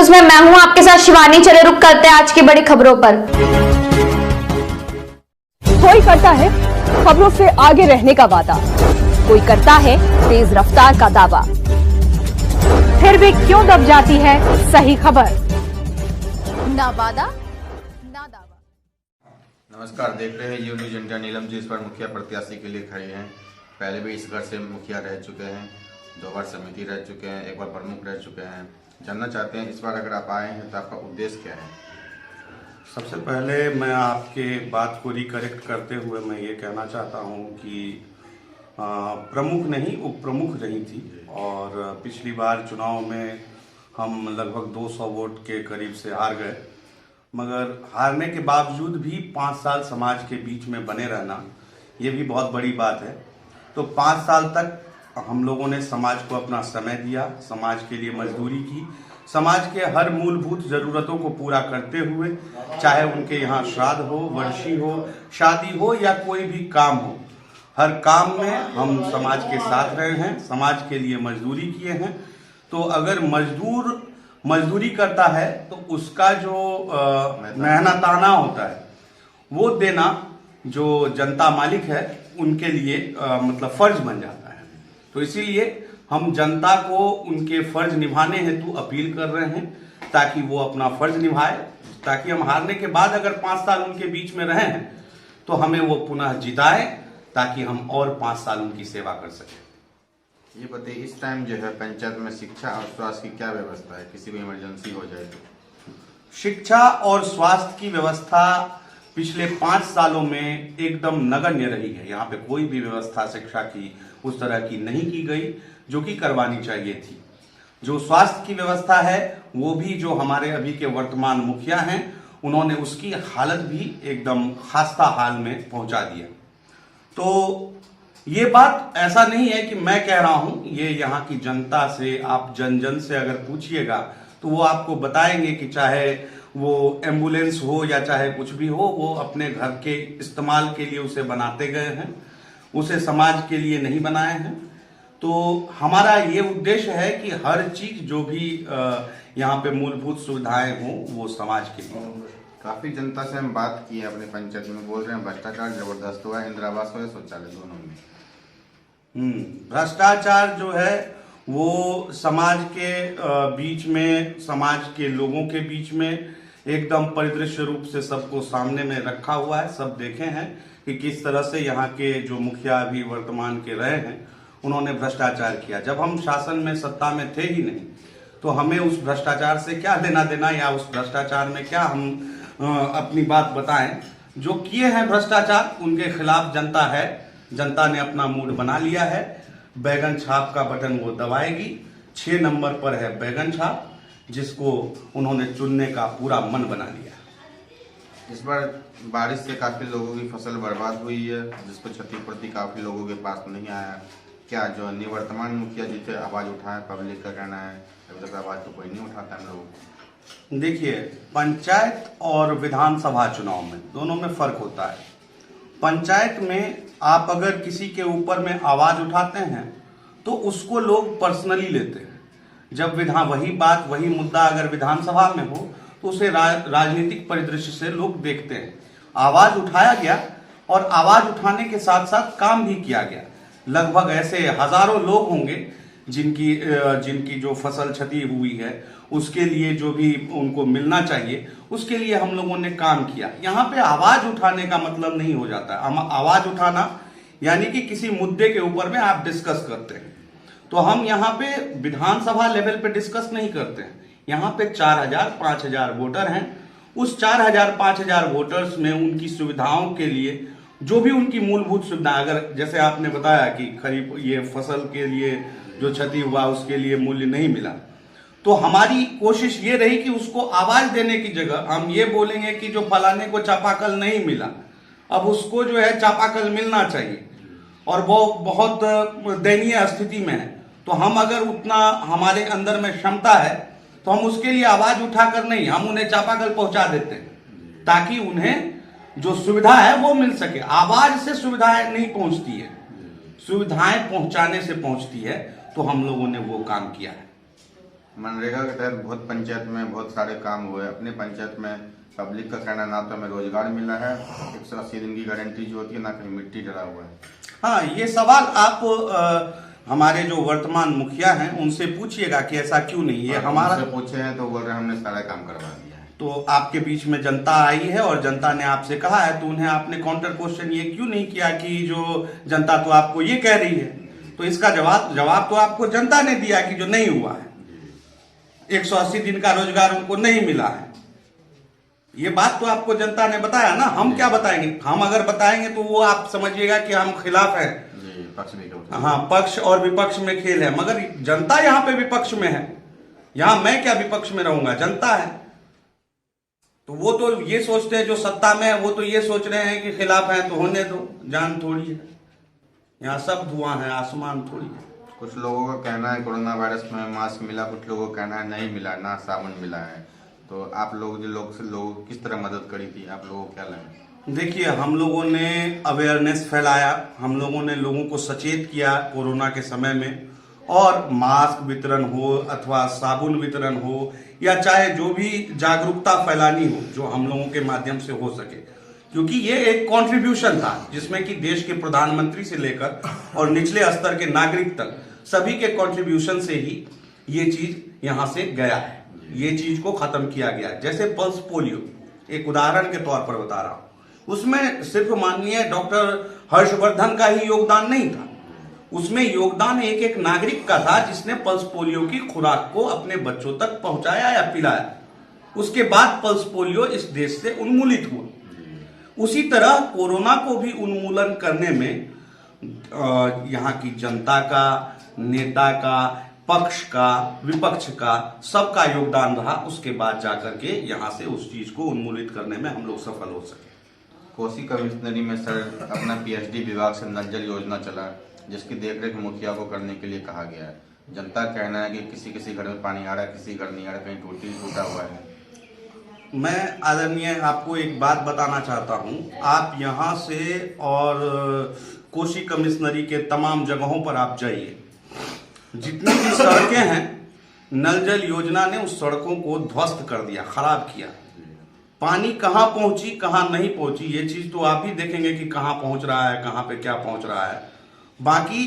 News में मैं हूं आपके साथ शिवानी। चले रुक करते हैं आज की बड़ी खबरों पर। कोई करता है खबरों से आगे रहने का वादा, कोई करता है तेज रफ्तार का दावा, फिर भी क्यों दब जाती है सही खबर? ना वादा ना दावा। नमस्कार, देख रहे हैं you news India. Neelam ji इस बार मुखिया प्रत्याशी के लिए खड़े हैं। पहले भी इस घर से मुखिया रह चुके हैं, 2 बार समिति रह चुके हैं, 1 बार प्रमुख रह चुके हैं। जानना चाहते हैं इस बार अगर आप आए हैं तो आपका उद्देश्य क्या है? सबसे पहले मैं आपके बात को रिकरेक्ट करते हुए मैं ये कहना चाहता हूँ कि प्रमुख नहीं उप प्रमुख रही थी, और पिछली बार चुनाव में हम लगभग 200 वोट के करीब से हार गए। मगर हारने के बावजूद भी 5 साल समाज के बीच में बने रहना ये भी बहुत बड़ी बात है। तो 5 साल तक हम लोगों ने समाज को अपना समय दिया, समाज के लिए मजदूरी की, समाज के हर मूलभूत ज़रूरतों को पूरा करते हुए, चाहे उनके यहाँ श्राद्ध हो, वर्षी हो, शादी हो या कोई भी काम हो, हर काम में हम समाज के साथ रहे हैं, समाज के लिए मजदूरी किए हैं। तो अगर मजदूर मजदूरी करता है तो उसका जो मेहनताना होता है वो देना जो जनता मालिक है उनके लिए मतलब फर्ज बन जाता है। तो इसीलिए हम जनता को उनके फर्ज निभाने हेतु अपील कर रहे हैं ताकि वो अपना फर्ज निभाए, ताकि हम हारने के बाद अगर 5 साल उनके बीच में रहे हैं तो हमें वो पुनः जिताए, ताकि हम और 5 साल उनकी सेवा कर सकें। ये बताइए, इस टाइम जो है पंचायत में शिक्षा और स्वास्थ्य की क्या व्यवस्था है? किसी भी इमरजेंसी हो जाए तो शिक्षा और स्वास्थ्य की व्यवस्था पिछले 5 सालों में एकदम नगण्य रही है। यहाँ पे कोई भी व्यवस्था शिक्षा की उस तरह की नहीं की गई जो कि करवानी चाहिए थी। जो स्वास्थ्य की व्यवस्था है वो भी जो हमारे अभी के वर्तमान मुखिया हैं उन्होंने उसकी हालत भी एकदम खस्ता हाल में पहुंचा दिया। तो ये बात ऐसा नहीं है कि मैं कह रहा हूं, ये यहाँ की जनता से आप जन जन से अगर पूछिएगा तो वो आपको बताएंगे कि चाहे वो एम्बुलेंस हो या चाहे कुछ भी हो, वो अपने घर के इस्तेमाल के लिए उसे बनाते गए हैं, उसे समाज के लिए नहीं बनाए हैं। तो हमारा ये उद्देश्य है कि हर चीज जो भी यहाँ पे मूलभूत सुविधाएं हों वो समाज के लिए। काफी जनता से हम बात की है अपने पंचायत में, बोल रहे हैं भ्रष्टाचार जबरदस्त हुआ है, इंदिरा आवास हो या शौचालय दोनों में। भ्रष्टाचार जो है वो समाज के बीच में, समाज के लोगों के बीच में एकदम परिदृश्य रूप से सबको सामने में रखा हुआ है। सब देखे हैं कि किस तरह से यहाँ के जो मुखिया अभी वर्तमान के रहे हैं उन्होंने भ्रष्टाचार किया। जब हम शासन में सत्ता में थे ही नहीं तो हमें उस भ्रष्टाचार से क्या लेना देना, या उस भ्रष्टाचार में क्या हम अपनी बात बताएं। जो किए हैं भ्रष्टाचार उनके खिलाफ जनता है, जनता ने अपना मूड बना लिया है। बैगन छाप का बटन वो दबाएगी, 6 नंबर पर है बैगन छाप, जिसको उन्होंने चुनने का पूरा मन बना लिया। इस बार बारिश से काफी लोगों की फसल बर्बाद हुई है, जिसको क्षतिपूर्ति काफी लोगों के पास नहीं आया। क्या जो निवर्तमान मुखिया जी थे आवाज उठाए? पब्लिक का कहना है अभी तक आवाज तो कोई नहीं उठाता हम लोगों को। देखिए, पंचायत और विधानसभा चुनाव में दोनों में फर्क होता है। पंचायत में आप अगर किसी के ऊपर में आवाज उठाते हैं तो उसको लोग पर्सनली लेते हैं। जब वही मुद्दा अगर विधानसभा में हो तो उसे राजनीतिक परिदृश्य से लोग देखते हैं। आवाज उठाया गया और आवाज उठाने के साथ साथ काम भी किया गया। लगभग ऐसे हजारों लोग होंगे जिनकी जो फसल क्षति हुई है उसके लिए जो भी उनको मिलना चाहिए उसके लिए हम लोगों ने काम किया। यहाँ पे आवाज उठाने का मतलब नहीं हो जाता। आवाज उठाना यानी कि किसी मुद्दे के ऊपर में आप डिस्कस करते हैं। तो हम यहाँ पे विधानसभा लेवल पे डिस्कस नहीं करते हैं। यहाँ पे 4000-5000 वोटर हैं। उस 4000-5000 वोटर्स में उनकी सुविधाओं के लिए जो भी उनकी मूलभूत सुविधा, अगर जैसे आपने बताया कि खरीफ ये फसल के लिए जो क्षति हुआ उसके लिए मूल्य नहीं मिला, तो हमारी कोशिश ये रही कि उसको आवाज देने की जगह हम ये बोलेंगे कि जो फलाने को चापाकल नहीं मिला, अब उसको जो है चापाकल मिलना चाहिए और वो बहुत दयनीय स्थिति में है। तो हम अगर उतना हमारे अंदर में क्षमता है तो हम उसके लिए आवाज उठाकर नहीं, हम उन्हें चापाकल पहुंचा देते हैं ताकि उन्हें जो सुविधा है वो मिल सके। आवाज से सुविधाएं नहीं पहुंचती है, सुविधाएं पहुंचाने से पहुंचती है। तो हम लोगों ने वो काम किया है। मनरेगा के तहत बहुत पंचायत में बहुत सारे काम हुए। अपने पंचायत में पब्लिक का कहना ना तो हमें रोजगार मिला है, 180 दिन की गारंटी जो होती है, ना कहीं मिट्टी डला हुआ है। हाँ, ये सवाल आप हमारे जो वर्तमान मुखिया हैं उनसे पूछिएगा कि ऐसा क्यों नहीं है। हमारा पूछे हैं तो बोल रहे हैं हमने सारा काम करवा दिया है। तो आपके बीच में जनता आई है और जनता ने आपसे कहा है, तो उन्हें आपने काउंटर क्वेश्चन ये क्यों नहीं किया कि जो जनता तो आपको ये कह रही है, तो इसका जवाब तो आपको जनता ने दिया कि जो नहीं हुआ है, 180 दिन का रोजगार उनको नहीं मिला है। ये बात तो आपको जनता ने बताया ना, हम क्या बताएंगे? हम अगर बताएंगे तो वो आप समझिएगा कि हम खिलाफ हैं। पक्ष भी हाँ, पक्ष और विपक्ष में खेल है, मगर जनता यहाँ पे विपक्ष में है। यहाँ मैं क्या विपक्ष में रहूंगा, जनता है। तो वो तो ये सोचते हैं, जो सत्ता में है वो तो ये सोच रहे हैं कि खिलाफ है तो होने दो, जान थोड़ी है। यहाँ सब धुआं है, आसमान थोड़ी है। कुछ लोगों का कहना है कोरोना वायरस में मास्क मिला, कुछ लोगों का कहना है नहीं मिला, ना साबुन मिला है। तो आप लोग लोग किस तरह मदद करी थी, आप लोगों को क्या लगा? देखिए, हम लोगों ने अवेयरनेस फैलाया, हम लोगों ने लोगों को सचेत किया कोरोना के समय में, और मास्क वितरण हो अथवा साबुन वितरण हो या चाहे जो भी जागरूकता फैलानी हो जो हम लोगों के माध्यम से हो सके, क्योंकि ये एक कंट्रीब्यूशन था जिसमें कि देश के प्रधानमंत्री से लेकर और निचले स्तर के नागरिक तक सभी के कंट्रीब्यूशन से ही ये चीज यहाँ से गया है, ये चीज को खत्म किया गया। जैसे पल्स पोलियो, एक उदाहरण के तौर पर बता रहा हूं, उसमें सिर्फ माननीय डॉक्टर हर्षवर्धन का ही योगदान नहीं था, उसमें योगदान एक एक नागरिक का था जिसने पल्स पोलियो की खुराक को अपने बच्चों तक पहुंचाया या पिलाया। उसके बाद पल्स पोलियो इस देश से उन्मूलित हुआ। उसी तरह कोरोना को भी उन्मूलन करने में यहाँ की जनता का, नेता का, पक्ष का, विपक्ष का, सबका योगदान रहा। उसके बाद जाकर के यहाँ से उस चीज को उन्मूलित करने में हम लोग सफल हो सके। कोसी कमिश्नरी में सर अपना पीएचडी विभाग से नल जल योजना चला, जिसकी देखरेख मुखिया को करने के लिए कहा गया है। जनता का कहना है कि किसी किसी घर में पानी आ रहा है, किसी घर नहीं आ रहा, कहीं टूटा हुआ है। मैं आदरणीय आपको एक बात बताना चाहता हूं, आप यहां से और कोसी कमिश्नरी के तमाम जगहों पर आप जाइए, जितनी भी सड़कें हैं नल जल योजना ने उस सड़कों को ध्वस्त कर दिया, खराब किया। पानी कहां पहुंची कहां नहीं पहुंची ये चीज तो आप ही देखेंगे कि कहां पहुंच रहा है, कहां पे क्या पहुंच रहा है। बाकी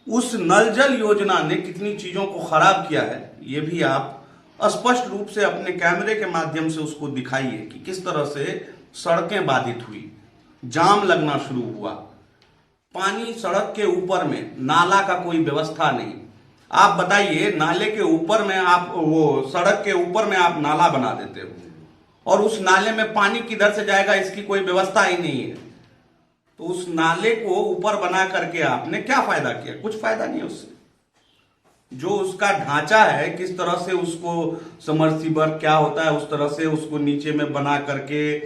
उस नल जल योजना ने कितनी चीजों को खराब किया है ये भी आप स्पष्ट रूप से अपने कैमरे के माध्यम से उसको दिखाइए कि किस तरह से सड़कें बाधित हुई, जाम लगना शुरू हुआ, पानी सड़क के ऊपर में, नाला का कोई व्यवस्था नहीं। आप बताइए, नाले के ऊपर में आप वो सड़क के ऊपर में आप नाला बना देते हो और उस नाले में पानी किधर से जाएगा इसकी कोई व्यवस्था ही नहीं है। तो उस नाले को ऊपर बना करके आपने क्या फायदा किया? कुछ फायदा नहीं उससे। जो उसका ढांचा है, किस तरह से उसको समर्सिबल क्या होता है उस तरह से उसको नीचे में बना करके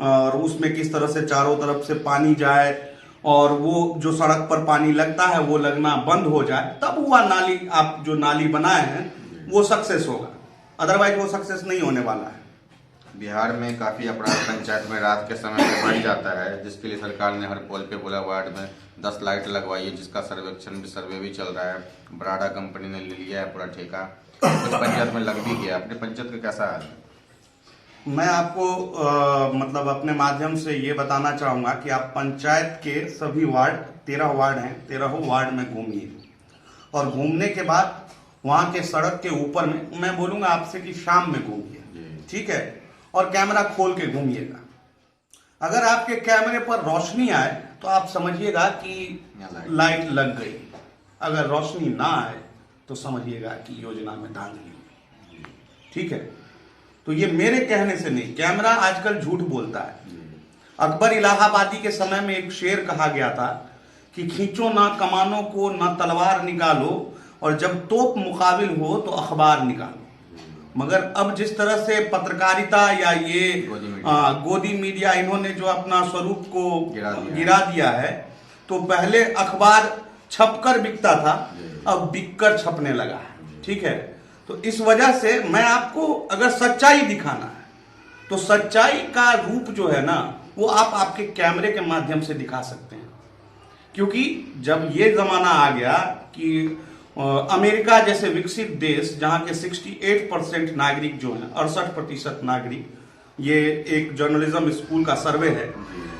और उसमें किस तरह से चारों तरफ से पानी जाए और वो जो सड़क पर पानी लगता है वो लगना बंद हो जाए, तब हुआ नाली। आप जो नाली बनाए हैं वो सक्सेस होगा, अदरवाइज वो सक्सेस नहीं होने वाला है। बिहार में काफी अपराध पंचायत में रात के समय में बढ़ जाता है, जिसके लिए सरकार ने हर पोल पे बोला वार्ड में 10 लाइट लगवाई है, जिसका सर्वे भी चल रहा है। बराडा कंपनी ने ले लिया है पूरा ठेका, कुछ पंचायत में लग भी गया। अपने पंचायत का कैसा हाल है? मैं आपको मतलब अपने माध्यम से ये बताना चाहूंगा कि आप पंचायत के सभी वार्ड, 13 वार्ड हैं, 13 वार्ड में घूमिए और घूमने के बाद वहां के सड़क के ऊपर में, मैं बोलूंगा आपसे कि शाम में घूमिए, ठीक है, और कैमरा खोल के घूमिएगा। अगर आपके कैमरे पर रोशनी आए तो आप समझिएगा कि लाइट लग गई, अगर रोशनी ना आए तो समझिएगा कि योजना में धांधली हुई, ठीक है। तो ये मेरे कहने से नहीं, कैमरा आजकल झूठ बोलता है। अकबर इलाहाबादी के समय में एक शेर कहा गया था कि खींचो ना कमानों को, ना तलवार निकालो, और जब तोप मुकाबिल हो तो अखबार निकालो। मगर अब जिस तरह से पत्रकारिता या ये गोदी मीडिया इन्होंने जो अपना स्वरूप को गिरा दिया है, तो पहले अखबार छपकर बिकता था, अब बिककर छपने लगा है, ठीक है। तो इस वजह से मैं आपको अगर सच्चाई दिखाना है तो सच्चाई का रूप जो है ना वो आप आपके कैमरे के माध्यम से दिखा सकते हैं, क्योंकि जब ये जमाना आ गया कि अमेरिका जैसे विकसित देश जहां के 68% नागरिक जो हैं, 68% नागरिक, ये एक जर्नलिज्म स्कूल का सर्वे है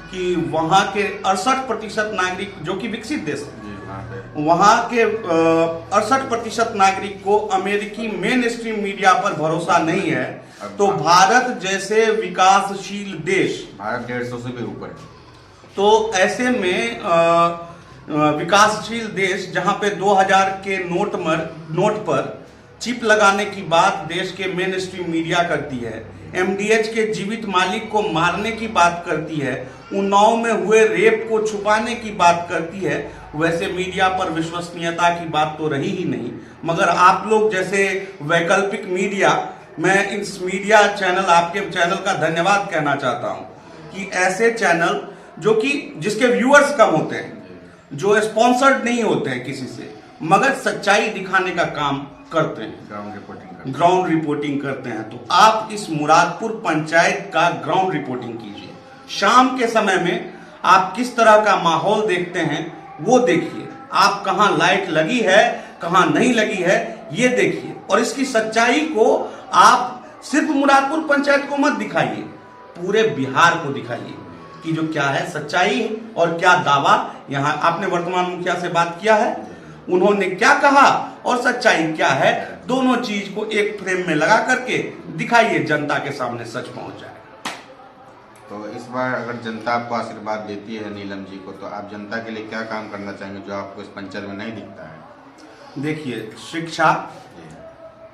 कि वहां के 68% नागरिक जो कि विकसित देश है, वहां के 68% नागरिक को अमेरिकी मेन स्ट्रीम मीडिया पर भरोसा नहीं है, तो भारत जैसे विकासशील देश, भारत 150 से भी ऊपर है। तो ऐसे में विकासशील देश जहां पे 2000 के नोट पर चिप लगाने की बात देश के मेन स्ट्रीम मीडिया करती है, एमडीएच के जीवित मालिक को मारने की बात करती है, उन्नाव में हुए रेप को छुपाने की बात करती है, वैसे मीडिया पर विश्वसनीयता की बात तो रही ही नहीं। मगर आप लोग जैसे वैकल्पिक मीडिया, मैं इस मीडिया चैनल, आपके चैनल का धन्यवाद कहना चाहता हूं कि ऐसे चैनल जो कि जिसके व्यूअर्स कम होते हैं, जो स्पॉन्सर्ड नहीं होते हैं किसी से, मगर सच्चाई दिखाने का काम करते हैं, ग्राउंड रिपोर्टिंग करते हैं, तो आप इस मुरादपुर पंचायत का ग्राउंड रिपोर्टिंग कीजिए। शाम के समय में आप किस तरह का माहौल देखते हैं वो देखिए, आप कहां लाइट लगी है कहां नहीं लगी है ये देखिए, और इसकी सच्चाई को आप सिर्फ मुरादपुर पंचायत को मत दिखाइए, पूरे बिहार को दिखाइए कि जो क्या है सच्चाई और क्या दावा। यहाँ आपने वर्तमान मुखिया से बात किया है, उन्होंने क्या कहा और सच्चाई क्या है, दोनों चीज को एक फ्रेम में लगा करके दिखाइए, जनता के सामने सच पहुंच जाए। तो इस बार अगर जनता आपको आशीर्वाद देती है नीलम जी को, तो आप जनता के लिए क्या काम करना चाहेंगे जो आपको इस पंचायत में नहीं दिखता है? देखिए, शिक्षा,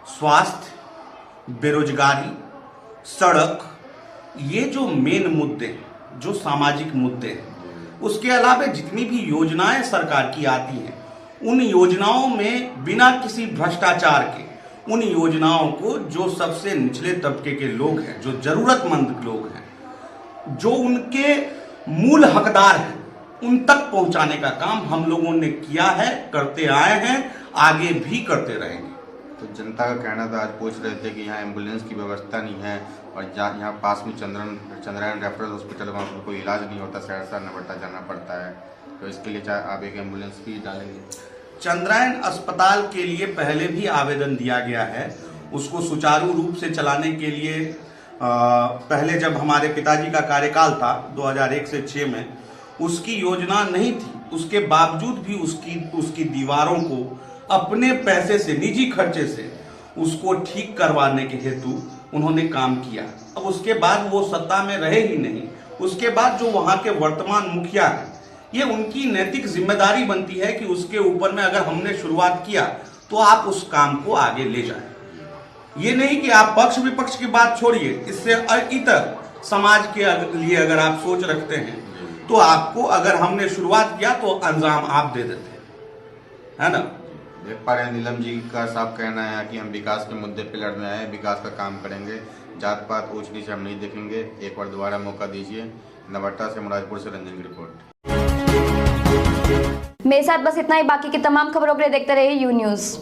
स्वास्थ्य, बेरोजगारी, सड़क, ये जो मेन मुद्दे हैं, जो सामाजिक मुद्दे हैं, उसके अलावा जितनी भी योजनाएं सरकार की आती हैं, उन योजनाओं में बिना किसी भ्रष्टाचार के, उन योजनाओं को जो सबसे निचले तबके के लोग हैं, जो जरूरतमंद लोग हैं, जो उनके मूल हकदार हैं, उन तक पहुंचाने का काम हम लोगों ने किया है, करते आए हैं, आगे भी करते रहेंगे। तो जनता का कहना था, आज पूछ रहे थे कि यहाँ एम्बुलेंस की व्यवस्था नहीं है, और यहाँ पास में चंद्रायन रेफरल हॉस्पिटल, वहाँ पर कोई इलाज नहीं होता, सहरसा नवट्टा जाना पड़ता है, तो इसके लिए आप एक एम्बुलेंस भी डालेंगे? चंद्रायन अस्पताल के लिए पहले भी आवेदन दिया गया है, उसको सुचारू रूप से चलाने के लिए पहले जब हमारे पिताजी का कार्यकाल था 2001 से 6 में, उसकी योजना नहीं थी, उसके बावजूद भी उसकी दीवारों को अपने पैसे से, निजी खर्चे से उसको ठीक करवाने के हेतु उन्होंने काम किया। अब उसके बाद वो सत्ता में रहे ही नहीं, उसके बाद जो वहां के वर्तमान मुखिया हैं, ये उनकी नैतिक जिम्मेदारी बनती है कि उसके ऊपर में अगर हमने शुरुआत किया तो आप उस काम को आगे ले जाएं। ये नहीं कि आप पक्ष विपक्ष की बात छोड़िए, इससे इतर समाज के लिए अगर आप सोच रखते हैं तो आपको, अगर हमने शुरुआत किया तो अंजाम आप दे देते, है ना। देख पा रहे हैं नीलम जी का साफ कहना है कि हम विकास के मुद्दे पे लड़ने आए, विकास का काम करेंगे, जात पात ऊंच नीच हम नहीं देखेंगे। एक बार दोबारा मौका दीजिए। नवट्टा से, मुरादपुर से रंजन की रिपोर्ट। मेरे साथ बस इतना ही, बाकी की तमाम खबरों के लिए देखते रहिए यू न्यूज़।